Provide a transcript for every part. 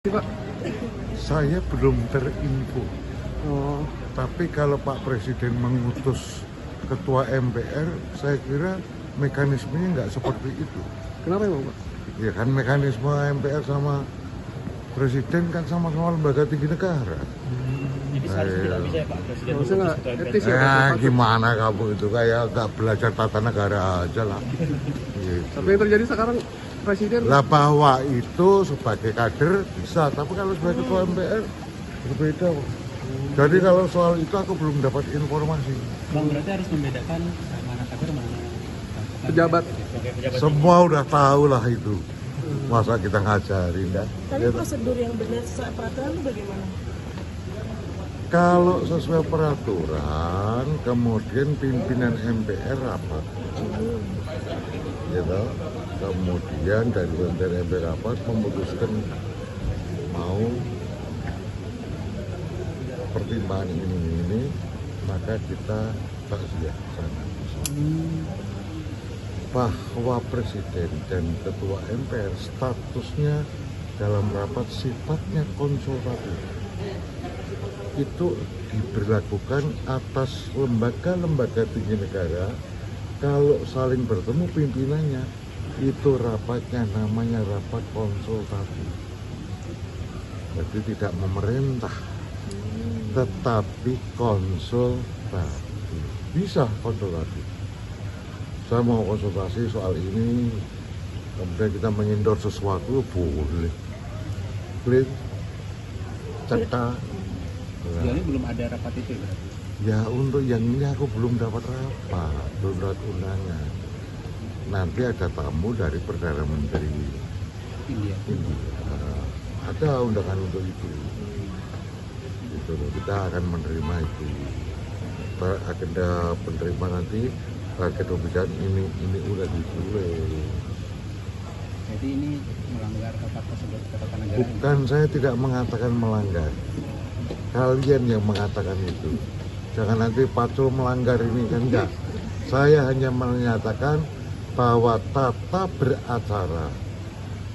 Pak? Saya belum terinfo. Oh, Tapi kalau Pak Presiden mengutus Ketua MPR, saya kira mekanismenya nggak seperti itu. kenapa emang Pak? Ya kan mekanisme MPR sama Presiden kan sama-sama lembaga tinggi negara. Jadi seharusnya tidak bisa ya Pak Presiden Harusnya nggak mengutus ketua etis ya MPR. Pak? Gimana kamu itu kayak nggak belajar tata negara aja lah. Gitu. Tapi yang terjadi sekarang Presiden Lah bahwa itu sebagai kader bisa, tapi kalau sebagai Ketua MPR berbeda. Pak. Jadi kalau soal itu aku belum dapat informasi. Bang berarti harus membedakan mana kader mana pejabat. sebagai pejabat. Semua udah tahu lah itu. Masa kita ngajarin dah. Tapi prosedur yang benar sesuai peraturan itu bagaimana? Kalau sesuai peraturan, kemudian pimpinan MPR rapat. Gitu. Kemudian dari MPR rapat memutuskan mau pertimbangan ini, maka kita takziah sana. Bahwa Presiden dan Ketua MPR statusnya dalam rapat sifatnya konsultatif itu diberlakukan atas lembaga-lembaga tinggi negara. Kalau saling bertemu pimpinannya itu rapatnya namanya rapat konsultatif, jadi tidak memerintah tetapi konsultatif. Bisa konsultatif, saya mau konsultasi soal ini, kemudian kita mengendorse sesuatu, boleh. Clear, cetak. Ini belum ada rapat itu ya berarti. Ya untuk yang ini aku belum dapat rapat, belum dapat undangan. Nanti ada tamu dari Perdana Menteri India. India. Ada undangan untuk itu. Gitu loh, kita akan menerima itu. Agenda penerimaan nanti paket pembicaraan ini udah ditulis. Jadi ini melanggar tata prosedur ketatanegaraan. Bukan, saya tidak mengatakan melanggar. Kalian yang mengatakan itu. Jangan nanti Pacul melanggar ini, kan enggak. Saya hanya menyatakan bahwa tata beracara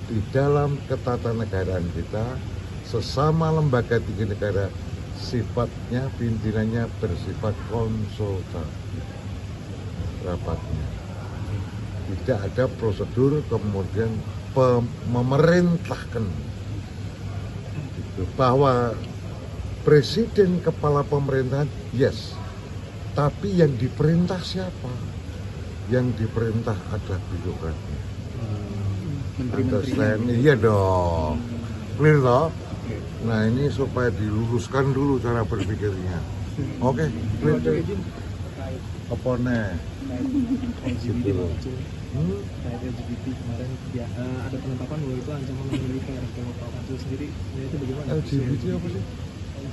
di dalam ketatanegaraan kita sesama lembaga tinggi negara sifatnya pimpinannya bersifat konsultatif rapatnya. Tidak ada prosedur kemudian memerintahkan gitu. Bahwa Presiden kepala pemerintahan, yes. Tapi yang diperintah siapa? Yang diperintah ada birokratnya. Menteri-menteri. Iya dong. Clear toh? Nah ini supaya diluruskan dulu cara berpikirnya. Oke, clear. Apa nih? LGBT Gitu. Terkait LGBT kemarin ya, ada penetapan bahwa itu ancaman militer. Kalau Pak Pacul sendiri itu bagaimana? LGBT apa sih?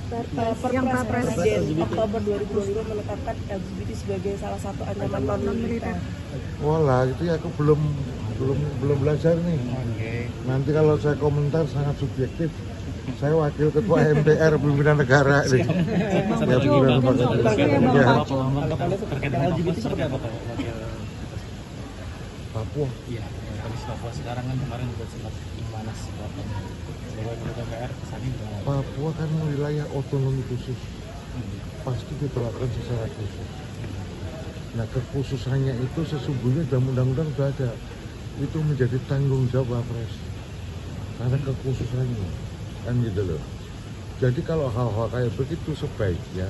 Perpres Presiden Oktober 2022 menetapkan LGBT sebagai salah satu ancaman non-militer. Walah itu ya aku belum belajar nih. Oke. Nanti kalau saya komentar sangat subjektif. Saya wakil ketua MPR pimpinan negara nih. Ya, pimpinan lembaga tinggi. Ya. Tanggapannya terkait dengan LGBT seperti apa Pak? Papua. Iya, kondisi Papua sekarang kan kemarin juga sempat memanas sebagai ketua MPR kesana juga. Papua kan wilayah otonomi khusus, pasti diperlakukan secara khusus. Nah kekhususannya itu sesungguhnya dalam undang-undang sudah ada, itu menjadi tanggung jawab Wapres karena kekhususannya, kan gitu loh. Jadi kalau hal-hal kayak begitu sebaiknya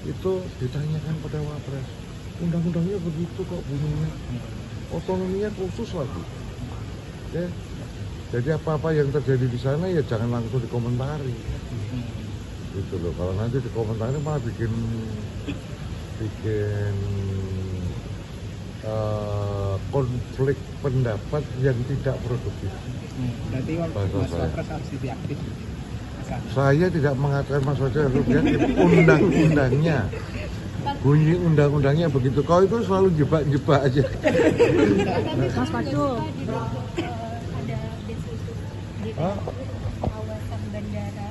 itu ditanyakan pada Wapres. Undang-undangnya begitu kok bunyinya, otonominya khusus lagi. Ya. Jadi apa-apa yang terjadi di sana ya jangan langsung dikomentari. Gitu loh. Kalau nanti dikomentari malah bikin konflik pendapat yang tidak produktif. Berarti Bahasa Mas saya. Wapres harus lebih aktif. Saya tidak mengatakan Mas Wajah harus lihat undang-undangnya. Bunyi undang-undangnya begitu. Kau itu selalu jebak-jebak aja. Mas Pacul, ada desus di Hah? kawasan bandara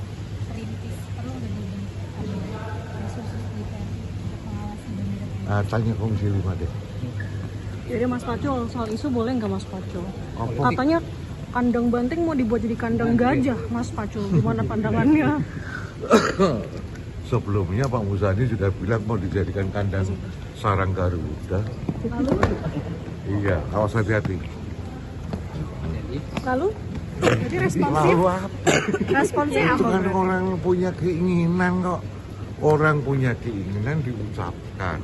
Perintis, perlu nggak dibentuk ada desus gitu untuk pengawasan bandara? Tanya Komisi 5 deh. jadi Mas Pacul soal isu boleh nggak Mas Pacul? Apa? Katanya kandang banteng mau dibuat jadi kandang gajah, Mas Pacul. Gimana pandangannya? Sebelumnya Pak Muzani juga bilang mau dijadikan kandang sarang Garuda. Iya, awas hati-hati. Lalu? Jadi responsif? Lalu apa? Responsnya Itu apa? kan orang punya keinginan kok. Orang punya keinginan diucapkan.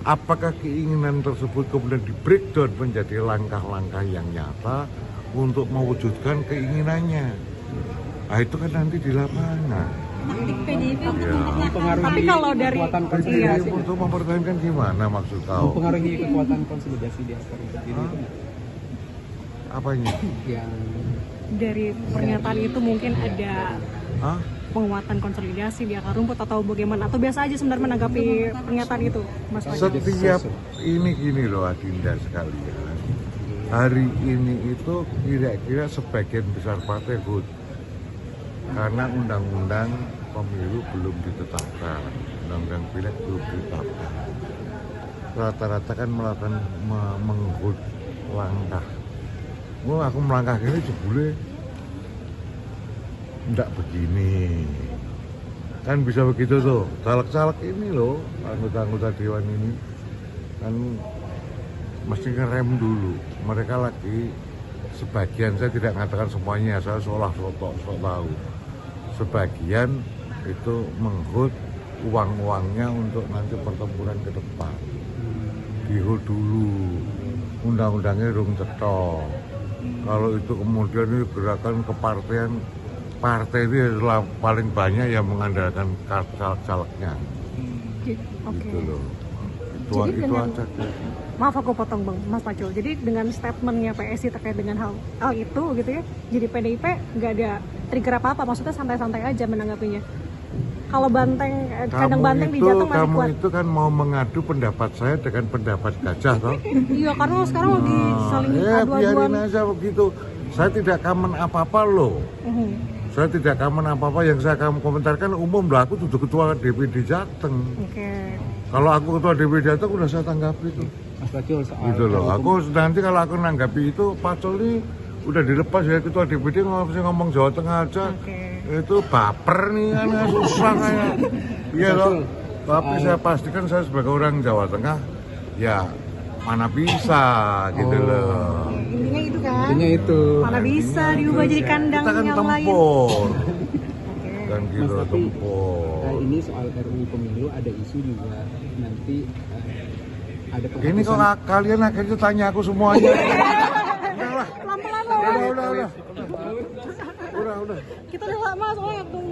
Apakah keinginan tersebut kemudian di breakdown menjadi langkah-langkah yang nyata untuk mewujudkan keinginannya? Nah itu kan nanti di lapangan. PDIP untuk Ya. mempertahankan Tapi kalau dari kekuatan iya, konsolidasi Untuk mempertahankan gimana maksud kau? mempengaruhi kekuatan konsolidasi di akar rumput ini itu nggak? Apanya? Yang dari pernyataan itu mungkin ada Hah? penguatan konsolidasi di akar rumput atau bagaimana? Atau biasa aja sebenarnya menanggapi pernyataan itu, Mas Pacul? Setiap ini gini loh Adinda sekalian. Hari ini itu kira-kira sebagian besar partai good. Karena undang-undang pemilu belum ditetapkan, undang-undang pileg belum ditetapkan. Rata-rata kan melakukan menghut langkah. Wah, aku melangkah gini jebule ndak begini. Kan bisa begitu tuh. Caleg-caleg ini loh, anggota-anggota dewan ini kan mesti ngerem dulu. Mereka lagi sebagian, saya tidak mengatakan semuanya, saya seolah sok tahu. Sebagian itu menghut uang-uangnya untuk nanti pertempuran ke depan. Dihut dulu, undang-undangnya rung cetok. Kalau itu kemudian ini gerakan kepartean, partai ini adalah paling banyak yang mengandalkan caleg-calegnya. Oke. Gitu loh. Jadi Itu dengan- aja. Maaf aku potong Bang, Mas Pacul. Jadi dengan statementnya PSI terkait dengan hal itu gitu ya, jadi PDIP nggak ada trigger apa-apa, maksudnya santai-santai aja menanggapinya. Kalau banteng, kandang banteng di Jateng masih Kamu kuat. itu kan mau mengadu pendapat saya dengan pendapat gajah toh? Iya, karena sekarang lagi saling Ya adu-aduan. biarin aja begitu. Saya tidak kamen apa-apa loh. Saya tidak kamen apa-apa, yang saya komentarkan umum lah. Aku duduk ketua DPD Jateng. Oke. Kalau aku ketua DPD Jateng udah saya tanggapi itu. Mas Pacul soal Gitu loh. Aku nanti kalau aku nanggapi itu Pacul ini udah dilepas ya ketua DPD ngomong Jawa Tengah aja. Oke. Itu baper nih kan susah kayak. Iya loh. Tapi saya pastikan saya sebagai orang Jawa Tengah ya mana bisa gitu loh. Intinya itu kan. intinya itu. Mana bisa diubah jadi kandang Kita kan yang lain. tempur. Oke. Kan Mas, gitu tapi tempur. ini soal RUU pemilu ada isu juga nanti ada Ini kok penghapusan kalian akhirnya tanya aku semuanya. Pelan-pelan loh. Udah. Kita udah lama soalnya tunggu.